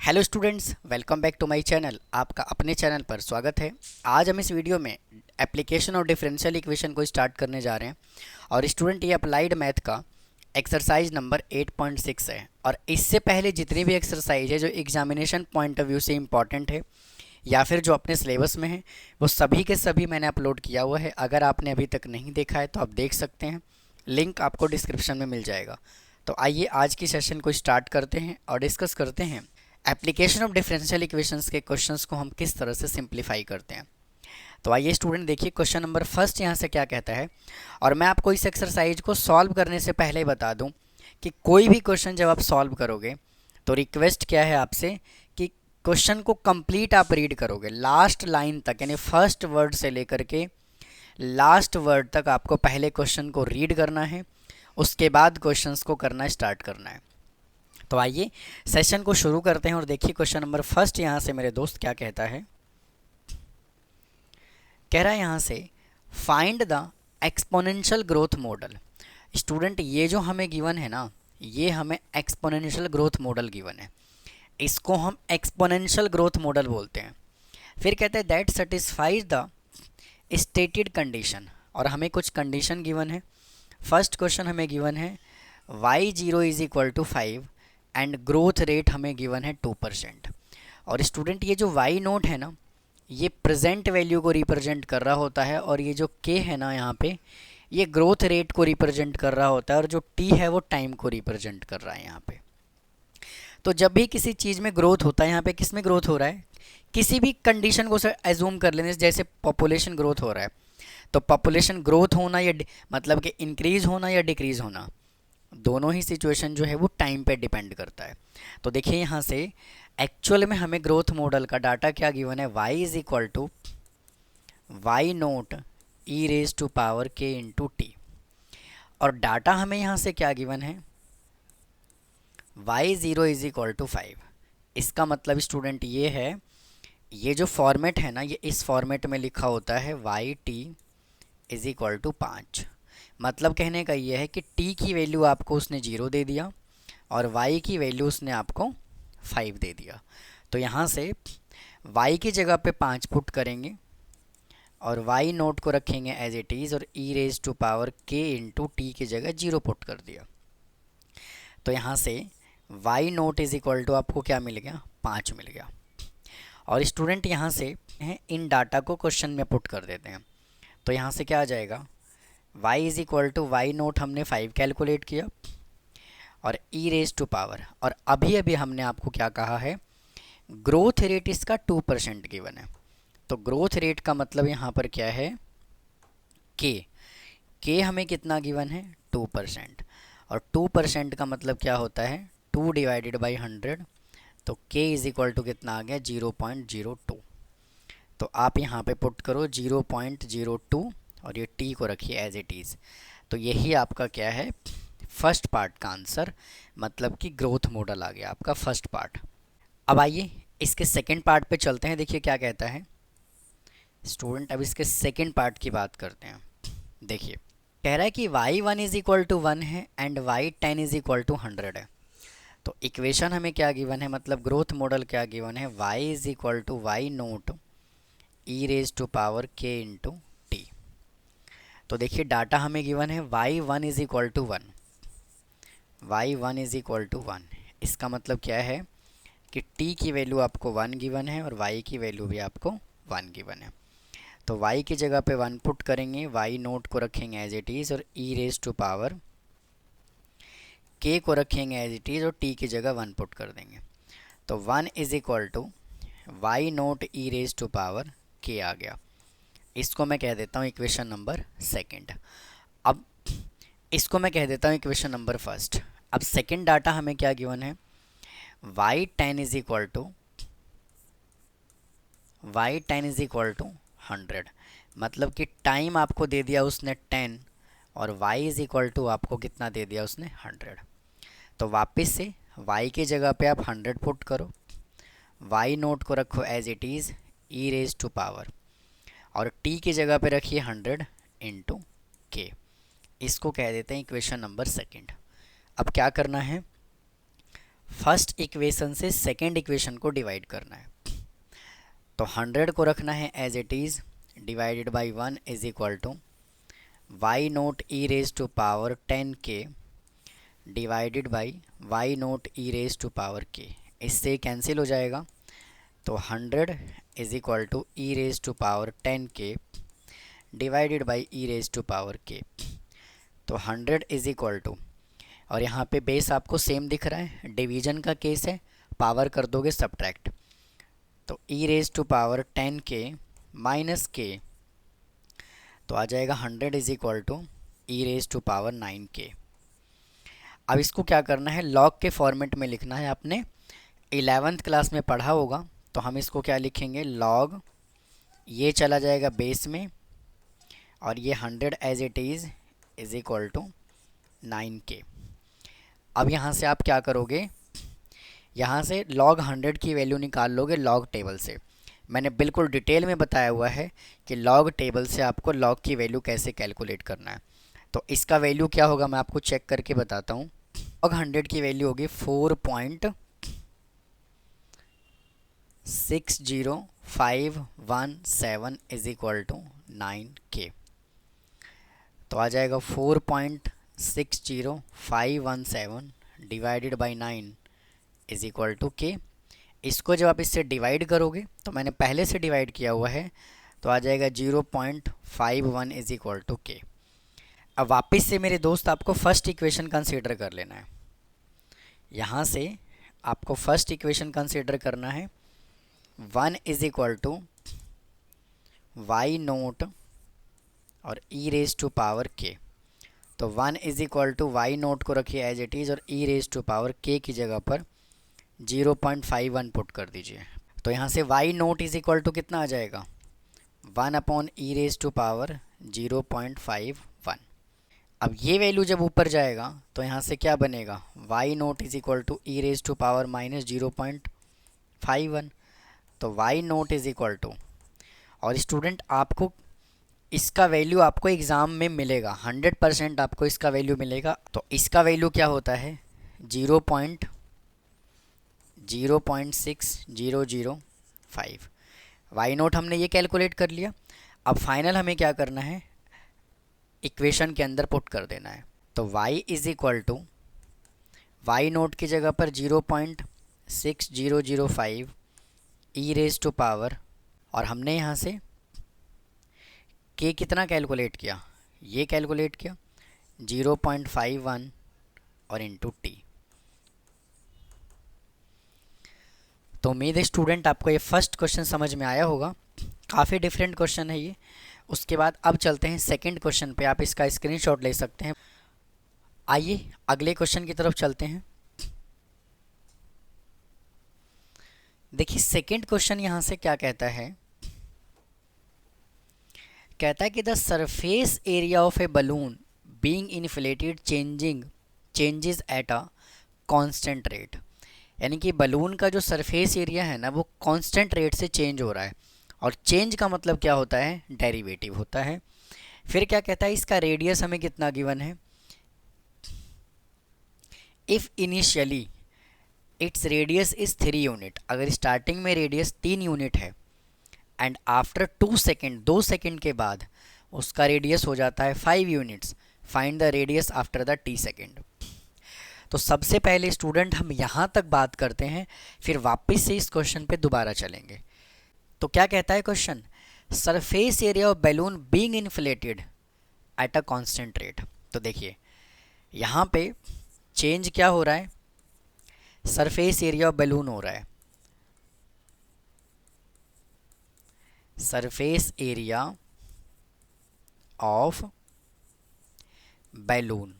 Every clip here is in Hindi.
Hello students, welcome back to my channel. आपका अपने चैनल पर स्वागत है। आज हम इस वीडियो में एप्लीकेशन और डिफरेंशियल इक्वेशन को स्टार्ट करने जा रहे हैं। और स्टूडेंट, ये अप्लाइड मैथ का एक्सरसाइज नंबर 8.6 है। और इससे पहले जितनी भी एक्सरसाइज है जो एग्जामिनेशन पॉइंट ऑफ व्यू से इम्पॉर्टेंट है या फिर जो अपने सिलेबस में है, वो सभी के सभी मैंने अपलोड किया हुआ है। अगर आपने अभी तक नहीं देखा है तो आप देख सकते हैं, लिंक आपको डिस्क्रिप्शन में मिल जाएगा। तो आइए आज की सेशन को स्टार्ट करते हैं और डिस्कस करते हैं एप्लीकेशन ऑफ डिफरेंशियल इक्वेशंस के क्वेश्चंस को हम किस तरह से सिंप्लीफाई करते हैं। तो आइए स्टूडेंट, देखिए क्वेश्चन नंबर फर्स्ट यहाँ से क्या कहता है। और मैं आपको इस एक्सरसाइज को सॉल्व करने से पहले ही बता दूं कि कोई भी क्वेश्चन जब आप सॉल्व करोगे तो रिक्वेस्ट क्या है आपसे कि क्वेश्चन को कंप्लीट आप रीड करोगे लास्ट लाइन तक, यानी फर्स्ट वर्ड से लेकर के लास्ट वर्ड तक आपको पहले क्वेश्चन को रीड करना है, उसके बाद क्वेश्चंस को करना स्टार्ट करना है। तो आइए सेशन को शुरू करते हैं और देखिए क्वेश्चन नंबर फर्स्ट यहाँ से मेरे दोस्त क्या कहता है। कह रहा है यहाँ से find the exponential growth model. Student, ये जो हमें गिवन है ना, ये हमें एक्सपोनेंशियल ग्रोथ मॉडल गिवन है। इसको हम एक्सपोनेंशियल ग्रोथ मॉडल बोलते हैं। फिर कहते हैं that satisfies the stated condition, और हमें कुछ कंडीशन गिवन है। फर्स्ट क्वेश्चन हमें गिवन है y0 is equal to 5 and growth rate हमें गिवन है 2%। और स्टूडेंट, ये जो y नोट है ना, ये प्रेजेंट वैल्यू को रिप्रेजेंट कर रहा होता है, और ये जो k है ना यहाँ पे, ये ग्रोथ रेट को रिप्रेजेंट कर रहा होता है, और जो t है वो टाइम को रिप्रेजेंट कर रहा है यहाँ पे। तो जब भी किसी चीज़ में ग्रोथ होता है, यहाँ पे किस में ग्रोथ हो रहा है, किसी भी कंडीशन को एज्यूम कर लेने, जैसे पॉपुलेशन ग्रोथ हो रहा है, तो पॉपुलेशन ग्रोथ होना या मतलब कि इंक्रीज होना या डिक्रीज होना, दोनों ही सिचुएशन जो है वो टाइम पे डिपेंड करता है। तो देखिए यहाँ से एक्चुअल में हमें ग्रोथ मॉडल का डाटा क्या गिवन है, y is equal to y nought e raise to power k into t. और डाटा हमें यहाँ से क्या गिवन है, y0 इज इक्वल टू 5। इसका मतलब स्टूडेंट ये है, ये जो फॉर्मेट है ना, ये इस फॉर्मेट में लिखा होता है yt इज इक्वल टू 5। मतलब कहने का ये है कि t की वैल्यू आपको उसने 0 दे दिया और y की वैल्यू उसने आपको 5 दे दिया। तो यहाँ से y की जगह पे 5 पुट करेंगे और y नोट को रखेंगे एज इट इज़, और e raise to power k into t की जगह 0 पुट कर दिया। तो यहाँ से y nought is equal to आपको क्या मिल गया, 5 मिल गया। और स्टूडेंट यहाँ से इन डाटा को क्वेश्चन में पुट कर देते हैं। तो यहाँ से क्या आ जाएगा, y is equal to y nought हमने 5 कैलकुलेट किया और e रेज टू पावर, और अभी अभी हमने आपको क्या कहा है, ग्रोथ रेट इसका 2% गिवन है। तो ग्रोथ रेट का मतलब यहाँ पर क्या है, k हमें कितना गिवन है, 2%। और 2% का मतलब क्या होता है, 2 डिवाइडेड बाई 100। तो k इज इक्वल टू कितना आ गया, 0.02। तो आप यहाँ पे पुट करो 0.02 और ये t को रखिए एज इट इज़। तो यही आपका क्या है, फर्स्ट पार्ट का आंसर, मतलब कि ग्रोथ मॉडल आ गया आपका फर्स्ट पार्ट। अब आइए इसके सेकंड पार्ट पे चलते हैं। देखिए क्या कहता है स्टूडेंट, अब इसके सेकंड पार्ट की बात करते हैं। देखिए कह रहा है कि y1 इज इक्वल टू 1 है and y10 is equal to 100 है। तो इक्वेशन हमें क्या गिवन है, मतलब ग्रोथ मॉडल क्या गिवन है, y is equal to y nought e raise to power k into t. तो देखिए डाटा हमें गिवन है y1 is equal to 1, y1 is equal to 1। इसका मतलब क्या है कि t की वैल्यू आपको 1 गिवन है और y की वैल्यू भी आपको 1 गिवन है। तो y की जगह पे 1 पुट करेंगे, y नोट को रखेंगे एज इट इज़ और e raise to power k को रखेंगे एज इट इज़ और t की जगह 1 पुट कर देंगे। तो 1 is equal to y nought e raise to power k आ गया। इसको मैं कह देता हूँ इक्वेशन नंबर सेकंड। अब इसको मैं कह देता हूँ इक्वेशन नंबर फर्स्ट। अब सेकंड डाटा हमें क्या गिवन है, y10 is equal to y10 = 100। मतलब कि टाइम आपको दे दिया उसने 10 और y इज इक्वल टू आपको कितना दे दिया उसने, 100। तो वापस से y की जगह पे आप 100 पुट करो, y नोट को रखो as it is e raise to power, और t की जगह पे रखिए 100 इंटू k। इसको कह देते हैं इक्वेशन नंबर सेकंड। अब क्या करना है, फर्स्ट इक्वेशन से सेकेंड इक्वेशन को डिवाइड करना है। तो 100 को रखना है as it is, divided by 1 is equal to y nought e raise to power 10k divided by y nought e raise to power k। इससे कैंसिल हो जाएगा। तो 100 is equal to e raise to power 10k divided by e raise to power k। तो 100 इज इक्वल टू, और यहाँ पे बेस आपको सेम दिख रहा है, डिवीजन का केस है, पावर कर दोगे सब्ट्रैक्ट। तो e raise to power 10k minus k, तो आ जाएगा 100 is equal to e raise to power 9k। अब इसको क्या करना है, लॉग के फॉर्मेट में लिखना है। आपने 11th क्लास में पढ़ा होगा, तो हम इसको क्या लिखेंगे, लॉग, ये चला जाएगा बेस में, और ये 100 as it is equal to 9k। अब यहाँ से आप क्या करोगे, यहाँ से log 100 की वैल्यू निकाल लोगे log टेबल से। मैंने बिल्कुल डिटेल में बताया हुआ है कि log टेबल से आपको log की वैल्यू कैसे कैलकुलेट करना है। तो इसका वैल्यू क्या होगा मैं आपको चेक करके बताता हूँ। log 100 की वैल्यू होगी 4.60517 इज इक्वल टू 9k। तो आ जाएगा 4.60517 divided by 9 is equal to k। इसको जब आप इससे डिवाइड करोगे, तो मैंने पहले से डिवाइड किया हुआ है, तो आ जाएगा 0.51 इज इक्वल टू k। अब वापस से मेरे दोस्त आपको फर्स्ट इक्वेशन कंसीडर कर लेना है। यहाँ से आपको फर्स्ट इक्वेशन कंसीडर करना है, 1 is equal to y nought और e raise to power k। तो 1 is equal to y nought को रखिए एज इट इज़, और e raise to power k की जगह पर 0.51 पुट कर दीजिए। तो यहाँ से y nought is equal to कितना आ जाएगा, 1 upon e raise to power 0.51। अब ये वैल्यू जब ऊपर जाएगा, तो यहाँ से क्या बनेगा, y nought is equal to e raise to power minus 0.51। तो y nought is equal to, और स्टूडेंट आपको इसका वैल्यू आपको एग्ज़ाम में मिलेगा, 100% आपको इसका वैल्यू मिलेगा। तो इसका वैल्यू क्या होता है, 0.06005। वाई नोट हमने ये कैलकुलेट कर लिया। अब फाइनल हमें क्या करना है, इक्वेशन के अंदर पुट कर देना है। तो y is equal to, y nought की जगह पर 0.6005 ई रेज टू पावर, और हमने यहाँ से k कितना कैलकुलेट किया, ये कैलकुलेट किया 0.51 और इंटू t। तो उम्मीद है स्टूडेंट आपको ये फर्स्ट क्वेश्चन समझ में आया होगा। काफ़ी डिफरेंट क्वेश्चन है ये। उसके बाद अब चलते हैं सेकंड क्वेश्चन पे, आप इसका स्क्रीनशॉट ले सकते हैं। आइए अगले क्वेश्चन की तरफ चलते हैं। देखिए सेकंड क्वेश्चन यहाँ से क्या कहता है, कहता है कि the surface area of a balloon being inflated changes at a constant rate. यानी कि बलून का जो सरफेस एरिया है ना, वो कांस्टेंट रेट से चेंज हो रहा है, और चेंज का मतलब क्या होता है, डेरिवेटिव होता है। फिर क्या कहता है, इसका रेडियस हमें कितना गिवन है, if initially its radius is 3 unit, अगर स्टार्टिंग में रेडियस 3 यूनिट है, एंड आफ्टर 2 सेकेंड, 2 सेकेंड के बाद उसका रेडियस हो जाता है 5 units, find the radius after the t second. तो सबसे पहले स्टूडेंट हम यहाँ तक बात करते हैं, फिर वापस से इस क्वेश्चन पे दोबारा चलेंगे। तो क्या कहता है question, surface area of balloon being inflated at a constant rate. तो देखिए यहाँ पे चेंज क्या हो रहा है, सरफेस एरिया ऑफ बैलून हो रहा है, सरफेस एरिया ऑफ बैलून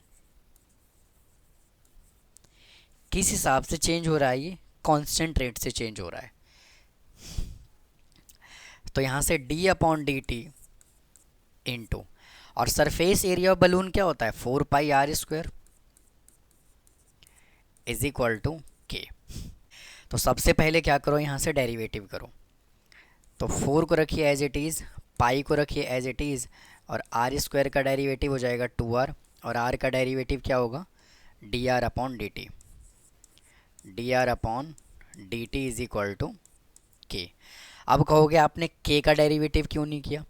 किस हिसाब से चेंज हो रहा है, ये कांस्टेंट रेट से चेंज हो रहा है। तो यहाँ से d upon d t into, और सरफेस एरिया ऑफ बलून क्या होता है, 4πr² is equal to k। तो सबसे पहले क्या करो, यहाँ से डेरिवेटिव करो। तो 4 को रखिए एज इट इज़, पाई को रखिए एज इट इज़, और r² का डेरिवेटिव हो जाएगा 2r, और r का डेरिवेटिव क्या होगा, dr upon dt। D r upon d t is equal to k. अब कहोगे आपने के का डेरिवेटिव क्यों नहीं किया?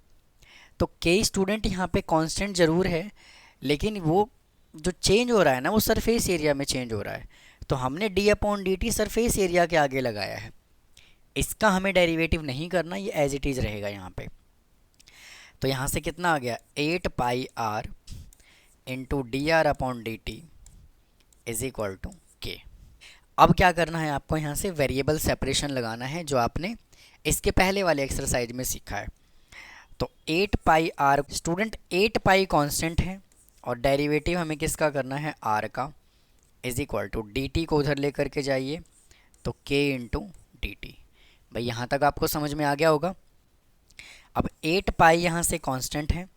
तो के स्टूडेंट यहाँ पे कांस्टेंट ज़रूर है, लेकिन वो जो चेंज हो रहा है ना वो सरफेस एरिया में चेंज हो रहा है, तो हमने D upon d T surface area के आगे लगाया है। इसका हमें डेरिवेटिव नहीं करना, ये एज इट इज़ रहेगा यहाँ पे। तो यहाँ से कितना आ गया, 8πr into d r upon d t is equal to k. अब क्या करना है आपको, यहाँ से वेरिएबल सेपरेशन लगाना है, जो आपने इसके पहले वाले एक्सरसाइज में सीखा है। तो 8πr स्टूडेंट 8π कांस्टेंट है और डेरिवेटिव हमें किसका करना है, r का, is equal to d t को उधर लेकर के जाइए तो k इंटू डी टी। भाई यहाँ तक आपको समझ में आ गया होगा। अब 8π यहाँ से कांस्टेंट है,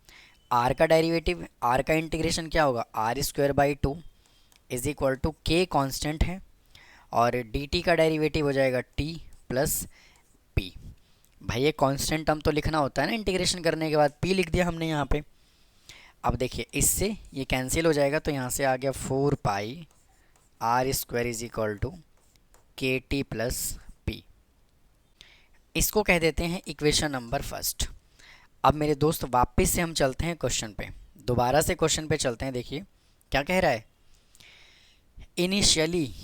r का डेरिवेटिव, r का इंटीग्रेशन क्या होगा, r² / 2 is equal to k constant है, और dt का डेरिवेटिव हो जाएगा t प्लस p। भाई ये कांस्टेंट टर्म तो लिखना होता है ना इंटीग्रेशन करने के बाद, p लिख दिया हमने यहाँ पे। अब देखिए इससे ये कैंसिल हो जाएगा, तो यहाँ से आ गया 4π r² is equal to k t plus P. इसको कह देते हैं इक्वेशन नंबर फर्स्ट। अब मेरे दोस्त वापस से हम चलते हैं क्वेश्चन पे, दोबारा से क्वेश्चन पे चलते हैं। देखिए क्या कह रहा है, initially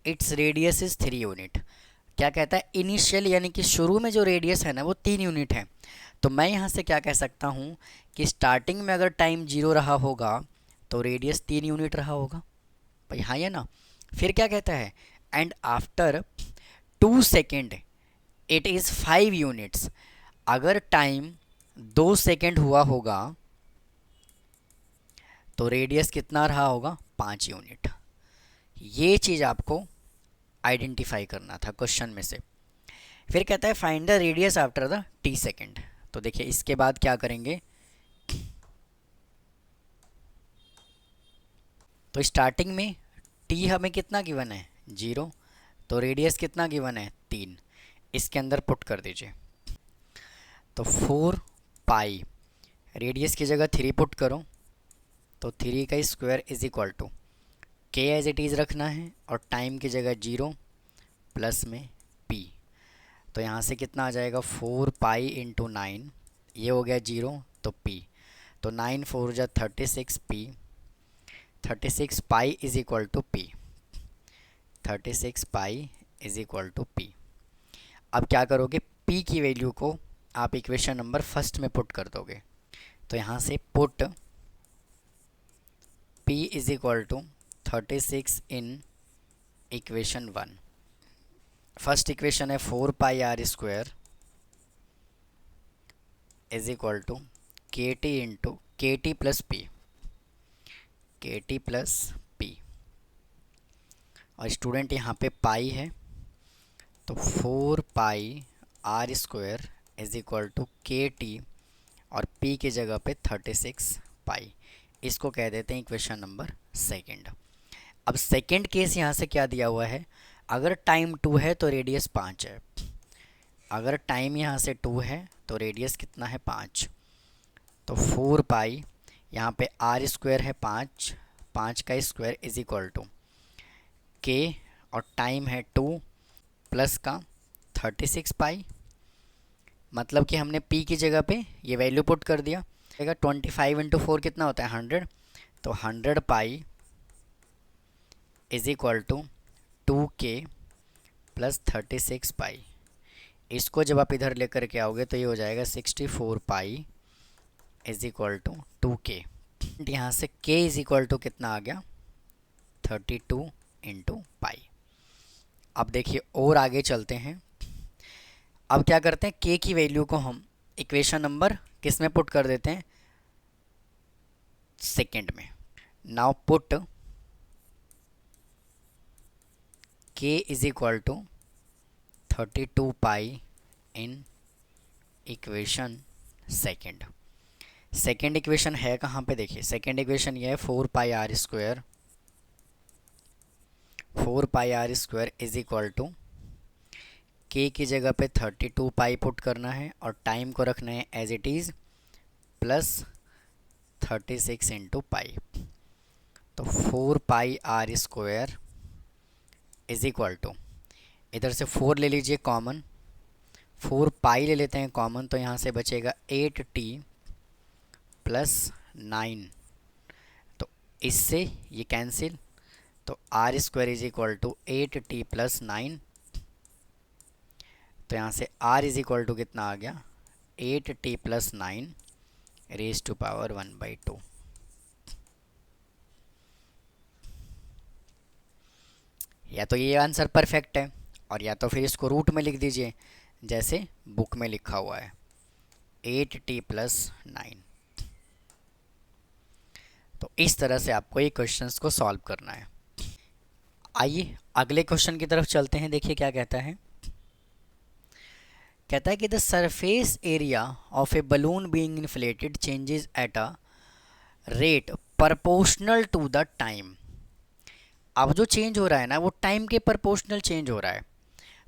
its radius is 3 unit. क्या कहता है, इनिशियली यानी कि शुरू में जो रेडियस है ना वो 3 यूनिट है। तो मैं यहाँ से क्या कह सकता हूँ कि स्टार्टिंग में अगर टाइम 0 रहा होगा तो रेडियस 3 यूनिट रहा होगा। भाई हाँ या ना। फिर क्या कहता है, and after 2 second it is 5 units. अगर टाइम 2 सेकेंड हुआ होगा तो रेडियस कितना रहा होगा, 5 यूनिट। ये चीज़ आपको आइडेंटिफाई करना था क्वेश्चन में से। फिर कहता है find the radius after the T second. तो देखिए इसके बाद क्या करेंगे, तो स्टार्टिंग में टी हमें कितना गिवन है, 0, तो रेडियस कितना गिवन है, 3। इसके अंदर पुट कर दीजिए, तो 4π रेडियस की जगह 3 पुट करो, तो 3 का स्क्वायर इज इक्वल टू के एज इट इज़ रखना है, और टाइम की जगह 0 प्लस में p। तो यहाँ से कितना आ जाएगा, 4π इंटू 9, ये हो गया 0 तो p, तो 9 4 जा 36p, 36π is equal to p, 36π is equal to p। अब क्या करोगे, p की वैल्यू को आप इक्वेशन नंबर फर्स्ट में पुट कर दोगे। तो यहाँ से put p is equal to 36 in equation 1। First equation है 4πr² is equal to k t into k t plus p, k t plus p. और स्टूडेंट यहाँ पे पाई है, तो 4πr² is equal to k T और p की जगह पे 36π। इसको कह देते हैं इक्वेशन नंबर सेकंड। अब सेकंड केस यहाँ से क्या दिया हुआ है, अगर टाइम 2 है तो रेडियस 5 है। अगर टाइम यहाँ से 2 है तो रेडियस कितना है, 5। तो 4π यहाँ पे r² है 5, 5 का square is equal to k और टाइम है 2 प्लस का 36π। मतलब कि हमने p की जगह पे ये वैल्यू पुट कर दिया। 25 इंटू 4 कितना होता है, 100। तो 100π is equal to 2k plus 36π। इसको जब आप इधर लेकर के आओगे तो ये हो जाएगा 64π इज इक्वल टू 2k। यहाँ से k इज इक्वल टू कितना आ गया, 32 इंटू पाई। अब देखिए और आगे चलते हैं। अब क्या करते हैं, k की वैल्यू को हम इक्वेशन नंबर किस में पुट कर देते हैं, सेकेंड में। Now put k is equal to 32π in equation second. Second equation है कहाँ पे, देखिए सेकेंड इक्वेशन ये है 4πr² 4πr² is equal to k की जगह पे 32π पुट करना है और टाइम को रखना है as it is plus 36 into pi. तो 4πr² इज इक्वल टू, इधर से 4 ले लीजिए कॉमन, 4 पाई ले लेते हैं कॉमन, तो यहाँ से बचेगा 8t प्लस 9। तो इससे ये कैंसिल, तो r square is equal to 8t plus 9। तो यहाँ से r इज इक्वल टू कितना आ गया, 8t plus 9 raise to power 1/2। या तो ये आंसर परफेक्ट है, और या तो फिर इसको रूट में लिख दीजिए जैसे बुक में लिखा हुआ है, 8t प्लस 9। तो इस तरह से आपको ये क्वेश्चंस को सॉल्व करना है। आइए अगले क्वेश्चन की तरफ चलते हैं। देखिए क्या कहता है, कहता है कि the surface area of a balloon being inflated changes at a rate proportional to the time. अब जो चेंज हो रहा है ना वो टाइम के प्रोपोर्शनल चेंज हो रहा है।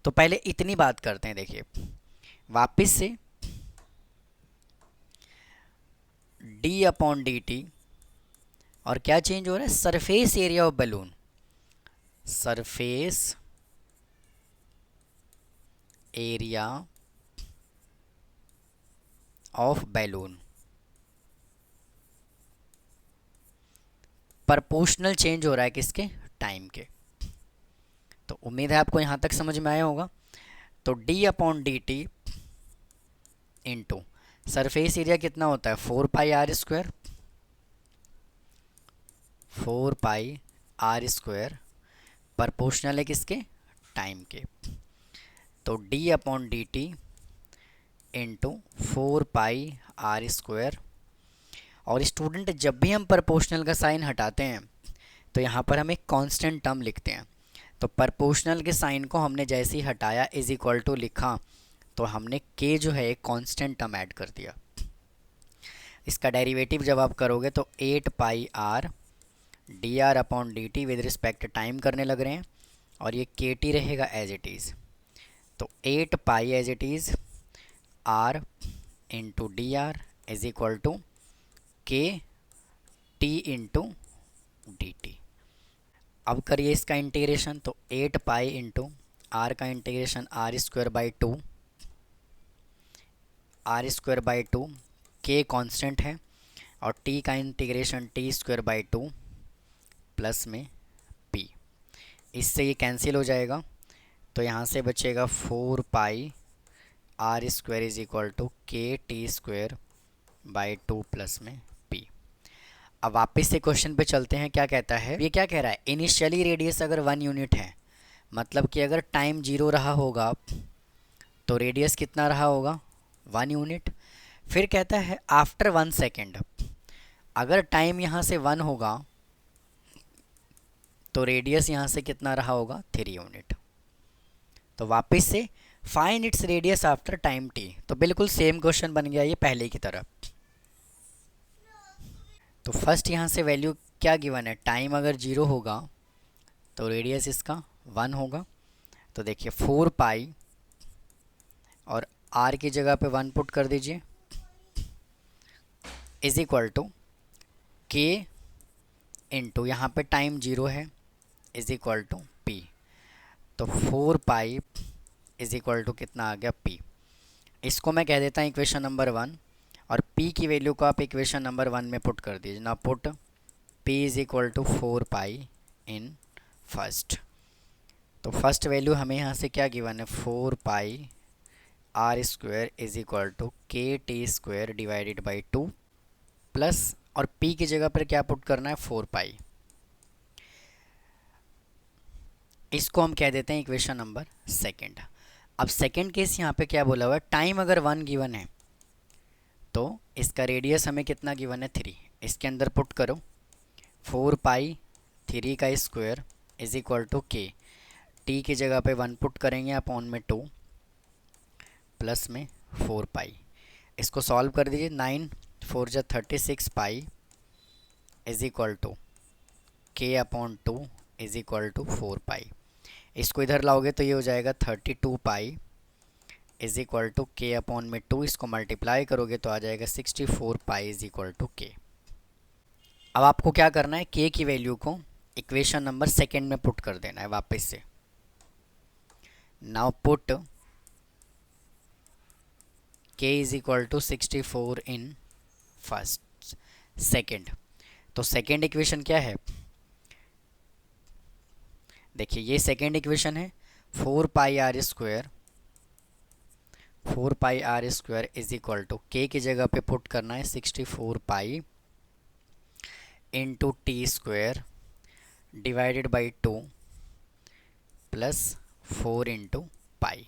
तो पहले इतनी बात करते हैं। देखिए वापस से d/dt, और क्या चेंज हो रहा है, surface area of balloon, surface area of balloon proportional change हो रहा है किसके, टाइम के। तो उम्मीद है आपको यहाँ तक समझ में आया होगा। तो d/dt इंटू सरफेस एरिया कितना होता है, 4πr², 4πr² प्रोपोर्शनल है किसके, टाइम के। तो d/dt इंटू 4πr²। और स्टूडेंट जब भी हम प्रोपोर्शनल का साइन हटाते हैं तो यहाँ पर हम एक कांस्टेंट टर्म लिखते हैं। तो प्रोपोर्शनल के साइन को हमने जैसे ही हटाया इज इक्वल टू लिखा, तो हमने k जो है एक कांस्टेंट टर्म ऐड कर दिया। इसका डेरिवेटिव जब आप करोगे तो 8πr dr/dt with respect time करने लग रहे हैं, और ये kt रहेगा एज इट इज़। तो 8π as it is r into dr is equal to k t into dt। अब करिए इसका इंटीग्रेशन, तो 8π इंटू r का integration r²/2, r²/2, k constant है, और t का इंटीग्रेशन t²/2 प्लस में p। इससे ये कैंसिल हो जाएगा, तो यहाँ से बचेगा 4π r² is equal to kt²/2 plus में p। अब वापस से क्वेश्चन पे चलते हैं। क्या कहता है, ये क्या कह रहा है, इनिशियली रेडियस अगर 1 यूनिट है, मतलब कि अगर टाइम 0 रहा होगा तो रेडियस कितना रहा होगा, 1 यूनिट। फिर कहता है आफ्टर 1 सेकेंड, अगर टाइम यहाँ से 1 होगा तो रेडियस यहाँ से कितना रहा होगा, 3 यूनिट। तो वापस से find its radius after time t। तो बिल्कुल सेम क्वेश्चन बन गया ये पहले की तरह। तो फर्स्ट यहाँ से वैल्यू क्या गिवन है, टाइम अगर 0 होगा तो रेडियस इसका 1 होगा। तो देखिए 4π और r की जगह पे 1 पुट कर दीजिए, is equal to k into यहाँ पे टाइम 0 है इज इक्वल टू p। तो 4π इज इक्वल टू कितना आ गया, p। इसको मैं कह देता हूँ इक्वेशन नंबर 1, और p की वैल्यू को आप इक्वेशन नंबर 1 में पुट कर दीजिए ना। Put p is equal to 4π in first. तो फर्स्ट वैल्यू हमें यहाँ से क्या गिवन है, 4π r² is equal to kt² divided by 2 plus, और p की जगह पर क्या पुट करना है, 4π। इसको हम कह देते हैं इक्वेशन नंबर सेकंड। अब सेकंड केस यहाँ पे क्या बोला हुआ है, टाइम अगर 1 गिवन है तो इसका रेडियस हमें कितना गिवन है, 3। इसके अंदर पुट करो 4π 3 का square is equal to k, t की जगह पे 1 पुट करेंगे अपॉन में 2 प्लस में 4π। इसको सॉल्व कर दीजिए, 9 4 जा 36π is equal to k/2 is equal to 4π। इसको इधर लाओगे तो ये हो जाएगा 32π इज इक्वल टू k/2। इसको मल्टीप्लाई करोगे तो आ जाएगा 64π इज इक्वल टू k। अब आपको क्या करना है, k की वैल्यू को इक्वेशन नंबर सेकंड में पुट कर देना है वापस से। Now put k is equal to 64 in first second. तो सेकेंड इक्वेशन क्या है, देखिए ये सेकेंड इक्वेशन है 4 pi r square is equal to k की जगह पे पुट करना है 64 pi into t square divided by 2 plus 4 into pi.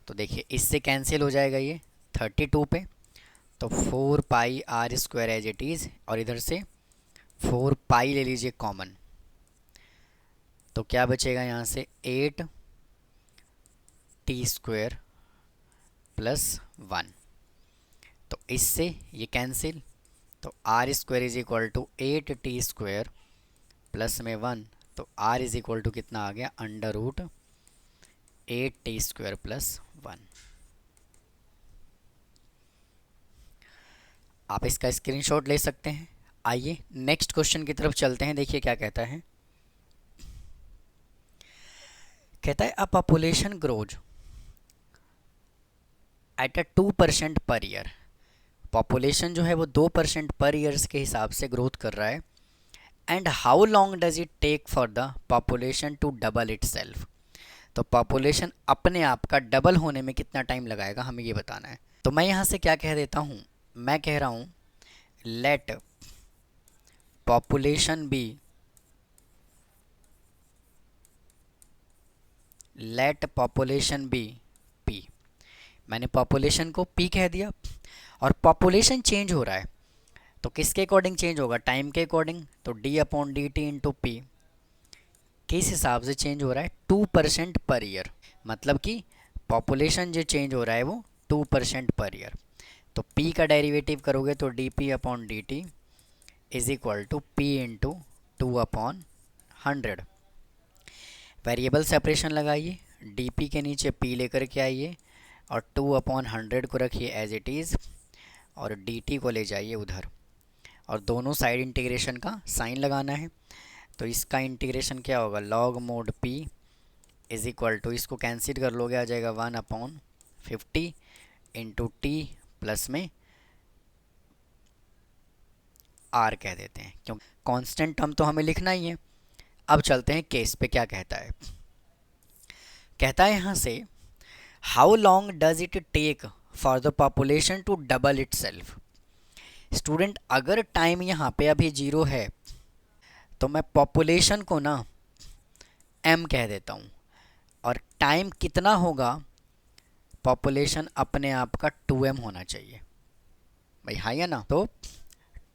तो देखिए इससे कैंसिल हो जाएगा ये 32 पे, तो 4 pi r square as it is, और इधर से 4 पाई ले लीजिए कॉमन, तो क्या बचेगा यहाँ से 8 टी स्क्वायर प्लस 1। तो इससे ये कैंसिल, तो r square is equal to 8 t square plus में 1, तो आर इज इक्वल टू कितना आ गया under root 8 t square plus 1। आप इसका स्क्रीनशॉट ले सकते हैं। आइए नेक्स्ट क्वेश्चन की तरफ चलते हैं। देखिए क्या कहता है, कहता है अ population grows at a 2% per year. Population जो है वो 2% पर ईयर्स के हिसाब से ग्रोथ कर रहा है। And how long does it take for the population to double itself. तो पॉपुलेशन अपने आप का डबल होने में कितना टाइम लगाएगा, हमें ये बताना है। तो मैं यहाँ से क्या कह देता हूँ, मैं कह रहा हूँ let population be, let population be p. मैंने पॉपुलेशन को पी कह दिया, और पॉपुलेशन चेंज हो रहा है तो किसके अकॉर्डिंग चेंज होगा, टाइम के अकॉर्डिंग। तो D upon d t into P किस हिसाब से चेंज हो रहा है, 2% पर ईयर। मतलब कि पॉपुलेशन जो चेंज हो रहा है वो 2% पर ईयर। तो पी का डेरिवेटिव करोगे तो d p upon d t is equal to p into 2/100। Variable separation लगाइए, डी पी के नीचे पी लेकर के आइए और 2/100 को रखिए एज इट इज़, और डी टी को ले जाइए उधर, और दोनों साइड इंटीग्रेशन का साइन लगाना है। तो इसका इंटीग्रेशन क्या होगा, log mod p is equal to, इसको कैंसिल कर लोगे आ जाएगा 1/50 इंटू टी प्लस में आर कह देते हैं, क्योंकि कांस्टेंट टर्म तो हमें लिखना ही है। अब चलते हैं केस पे, क्या कहता है, कहता है यहाँ से how long does it take for the population to double itself. Student अगर टाइम यहाँ पे अभी 0 है तो मैं पॉपुलेशन को ना m कह देता हूँ, और टाइम कितना होगा, पॉपुलेशन अपने आप का 2m होना चाहिए भाई, हाँ या ना। तो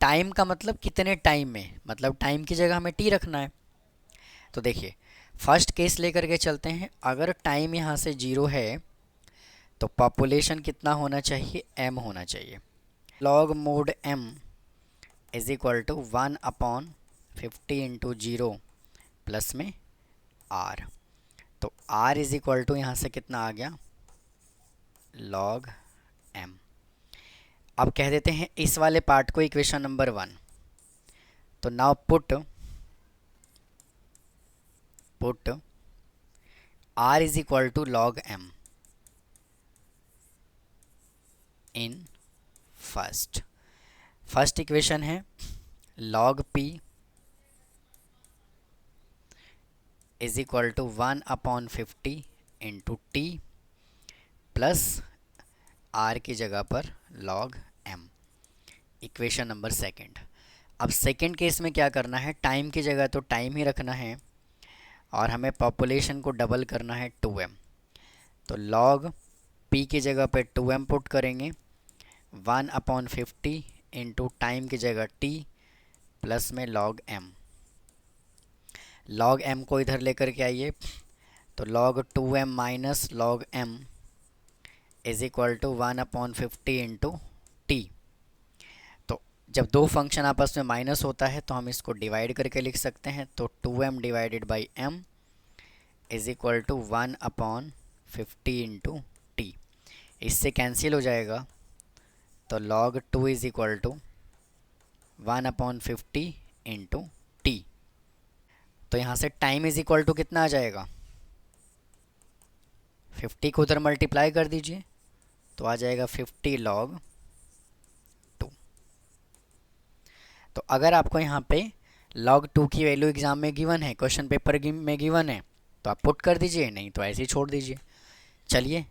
टाइम का मतलब कितने टाइम में, मतलब टाइम की जगह हमें t रखना है। तो देखिए फर्स्ट केस लेकर के चलते हैं, अगर टाइम यहाँ से 0 है तो पॉपुलेशन कितना होना चाहिए, m होना चाहिए। Log mod m is equal to 1/50 into 0 plus में r। तो r इज इक्वल टू यहाँ से कितना आ गया, लॉग m। अब कह देते हैं इस वाले पार्ट को इक्वेशन नंबर 1। तो now put r is equal to log m in first equation है log p is equal to 1/50 into t plus r की जगह पर log m, equation number second. अब सेकंड केस में क्या करना है, टाइम की जगह तो टाइम ही रखना है, और हमें पॉपुलेशन को डबल करना है 2m। तो log p की जगह पे 2m पुट करेंगे, 1/50 इंटू टाइम की जगह t प्लस में log m। log m को इधर लेकर के आइए, तो log 2m minus log m is equal to 1/50 into t. तो जब दो फंक्शन आपस में माइनस होता है तो हम इसको डिवाइड करके लिख सकते हैं। तो 2m divided by m is equal to 1/50 into t, इससे कैंसिल हो जाएगा। तो log 2 is equal to 1/50 into t. तो यहाँ से टाइम इज इक्वल टू कितना आ जाएगा, 50 को उधर मल्टीप्लाई कर दीजिए तो आ जाएगा 50 log 2। तो अगर आपको यहाँ पे log 2 की वैल्यू एग्जाम में गिवन है, क्वेश्चन पेपर में गिवन है, तो आप पुट कर दीजिए, नहीं तो ऐसे ही छोड़ दीजिए। चलिए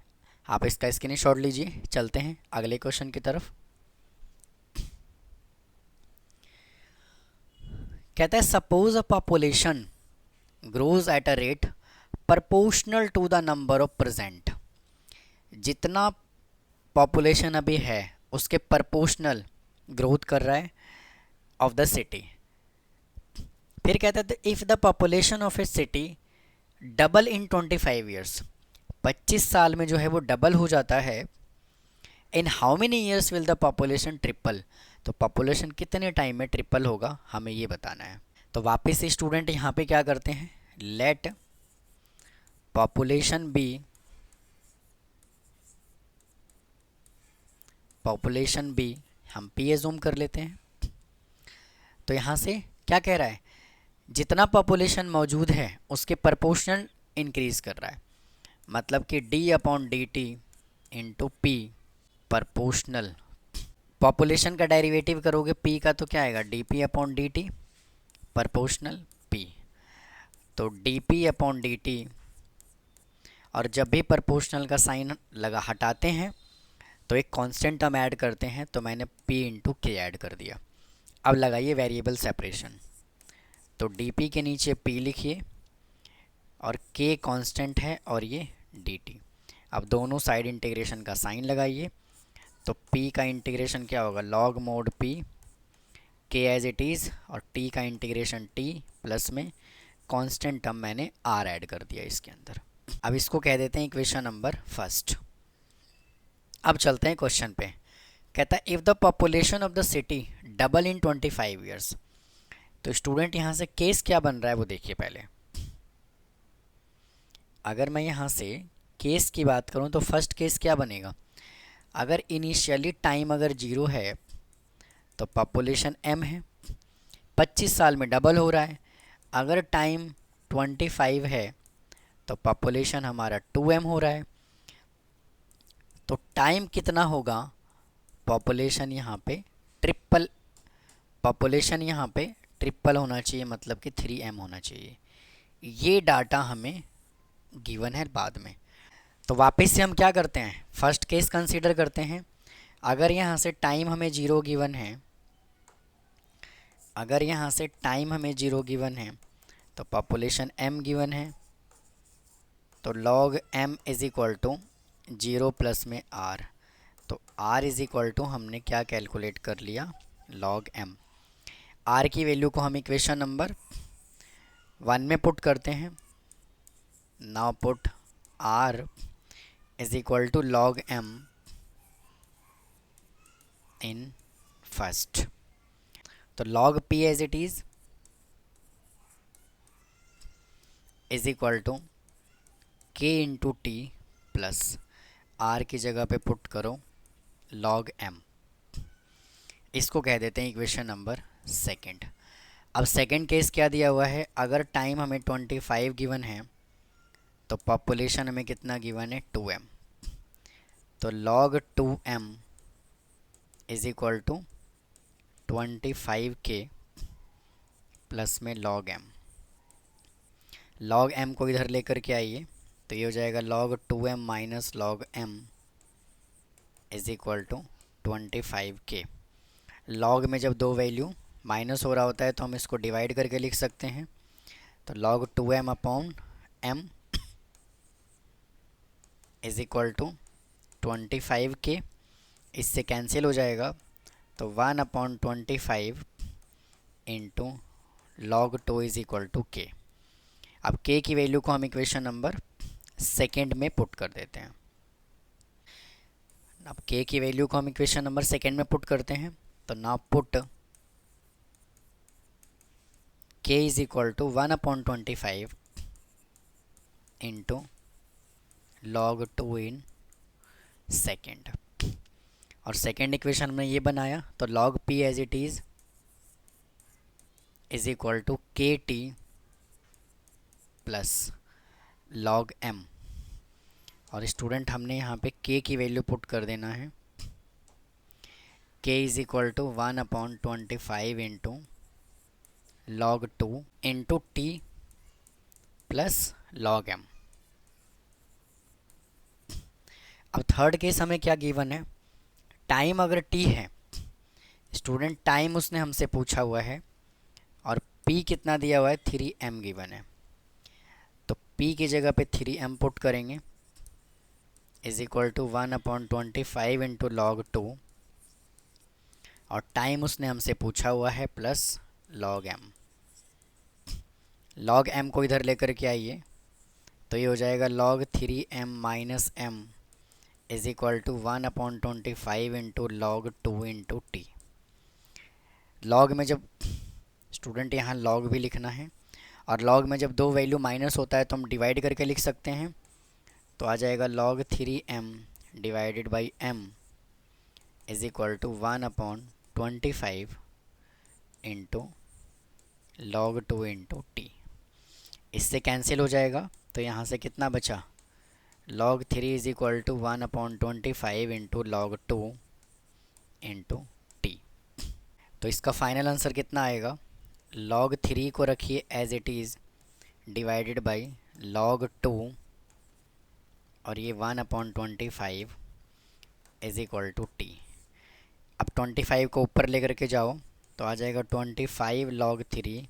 आप इसका स्क्रीनशॉट लीजिए, चलते हैं अगले क्वेश्चन की तरफ। कहता है suppose a population grows at a rate proportional to the number of present. जितना पॉपुलेशन अभी है उसके प्रपोर्शनल ग्रोथ कर रहा है ऑफ द सिटी। फिर कहता है if the population of A city double in 25 years, 25 साल में जो है वो डबल हो जाता है। In how many years will the population triple, तो पॉपुलेशन कितने टाइम में ट्रिपल होगा हमें ये बताना है। तो वापस से स्टूडेंट यहाँ पे क्या करते हैं, let population be, population be हम पी एज्यूम कर लेते हैं। तो यहाँ से क्या कह रहा है, जितना पॉपुलेशन मौजूद है उसके प्रपोर्शनल इंक्रीज कर रहा है, मतलब कि d upon d t into p proportional. Population का डेरिवेटिव करोगे पी का तो क्या आएगा, d p upon d t proportional p. तो d p upon d t, और जब भी प्रपोर्शनल का साइन लगा हटाते हैं तो एक कांस्टेंट हम ऐड करते हैं, तो मैंने p इंटू के ऐड कर दिया। अब लगाइए वेरिएबल सेपरेशन, तो डी के नीचे p लिखिए और k कांस्टेंट है और ये dt। अब दोनों साइड इंटीग्रेशन का साइन लगाइए, तो p का इंटीग्रेशन क्या होगा, log mod p, k as it is, और t का इंटीग्रेशन t प्लस में कांस्टेंट टर्म मैंने r ऐड कर दिया इसके अंदर। अब इसको कह देते हैं इक्वेशन नंबर फर्स्ट। अब चलते हैं क्वेश्चन पे। कहता है if the population of the city double in 25 years. तो स्टूडेंट यहाँ से केस क्या बन रहा है वो देखिए पहले। अगर मैं यहाँ से केस की बात करूँ तो फर्स्ट केस क्या बनेगा, अगर इनिशियली टाइम अगर 0 है तो पॉपुलेशन m है, 25 साल में डबल हो रहा है। अगर टाइम 25 है तो पॉपुलेशन हमारा 2m हो रहा है। तो टाइम कितना होगा, पॉपुलेशन यहाँ पे ट्रिपल, पॉपुलेशन यहाँ पे ट्रिपल होना चाहिए, मतलब कि 3m होना चाहिए। ये डाटा हमें गिवन है बाद में। तो वापस से हम क्या करते हैं, फर्स्ट केस कंसीडर करते हैं। अगर यहाँ से टाइम हमें 0 गिवन है, अगर यहाँ से टाइम हमें 0 गिवन है तो पॉपुलेशन m गिवन है, तो log m is equal to 0 plus में r। तो r इज इक्वल टू हमने क्या कैलकुलेट कर लिया, log m। r की वैल्यू को हम इक्वेशन नंबर 1 में पुट करते हैं। Now put r is equal to log m in first. तो log p as it is equal to k into t plus r की जगह पे पुट करो log m। इसको कह देते हैं इक्वेशन नंबर सेकंड। अब सेकंड केस क्या दिया हुआ है, अगर टाइम हमें 25 गिवन है तो पॉपुलेशन हमें कितना गिवन है, 2m। तो log 2m is equal to 25k plus में log m। log m को इधर लेकर के आइए, तो ये हो जाएगा log 2m minus log m is equal to 25k। log में जब दो वैल्यू माइनस हो रहा होता है तो हम इसको डिवाइड करके लिख सकते हैं। तो log 2m upon m is equal to 25k, इससे कैंसिल हो जाएगा, तो 1 upon 25 into log 2 is equal to k। अब k की वैल्यू को हम इक्वेशन नंबर सेकेंड में पुट कर देते हैं। अब k की वैल्यू को हम इक्वेशन नंबर सेकेंड में पुट करते हैं, तो now put k is equal to 1 upon 25 into log 2 in second. और सेकेंड इक्वेशन में ये बनाया, तो log p as it is equal to k t plus log m। और स्टूडेंट हमने यहाँ पे k की वैल्यू पुट कर देना है। k is equal to 1/25 into log 2 into t plus log m। अब थर्ड केस हमें क्या गिवन है, टाइम अगर t है, स्टूडेंट टाइम उसने हमसे पूछा हुआ है और p कितना दिया हुआ है 3m गिवन है, तो p की जगह पे 3m पुट करेंगे is equal to 1/25 into log 2 और टाइम उसने हमसे पूछा हुआ है plus log m। log m को इधर लेकर के आइए तो ये हो जाएगा log 3m minus m is equal to 1/25 into log 2 into t. log में जब स्टूडेंट यहाँ log भी लिखना है और log में जब दो वैल्यू माइनस होता है तो हम डिवाइड करके लिख सकते हैं, तो आ जाएगा log 3m divided by m is equal to 1/25 into log 2 into t. इससे कैंसिल हो जाएगा तो यहाँ से कितना बचा, log 3 is equal to 1/25 into log 2 into t. तो इसका फाइनल आंसर कितना आएगा, log 3 को रखिए as it is divided by log 2 और ये 1/25 इज इक्वल टू टी। अब 25 को ऊपर लेकर के जाओ तो आ जाएगा 25 log 3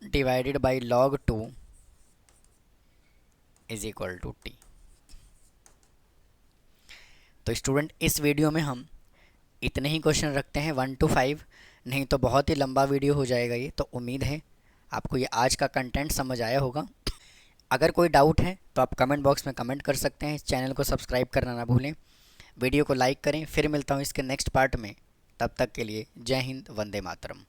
divided by log 2 is equal to T. तो स्टूडेंट इस वीडियो में हम इतने ही क्वेश्चन रखते हैं 1 to 5, नहीं तो बहुत ही लंबा वीडियो हो जाएगा ये। तो उम्मीद है आपको ये आज का कंटेंट समझ आया होगा। अगर कोई डाउट है तो आप कमेंट बॉक्स में कमेंट कर सकते हैं। चैनल को सब्सक्राइब करना ना भूलें, वीडियो को लाइक करें। फिर मिलता हूँ इसके नेक्स्ट पार्ट में, तब तक के लिए जय हिंद, वंदे मातरम।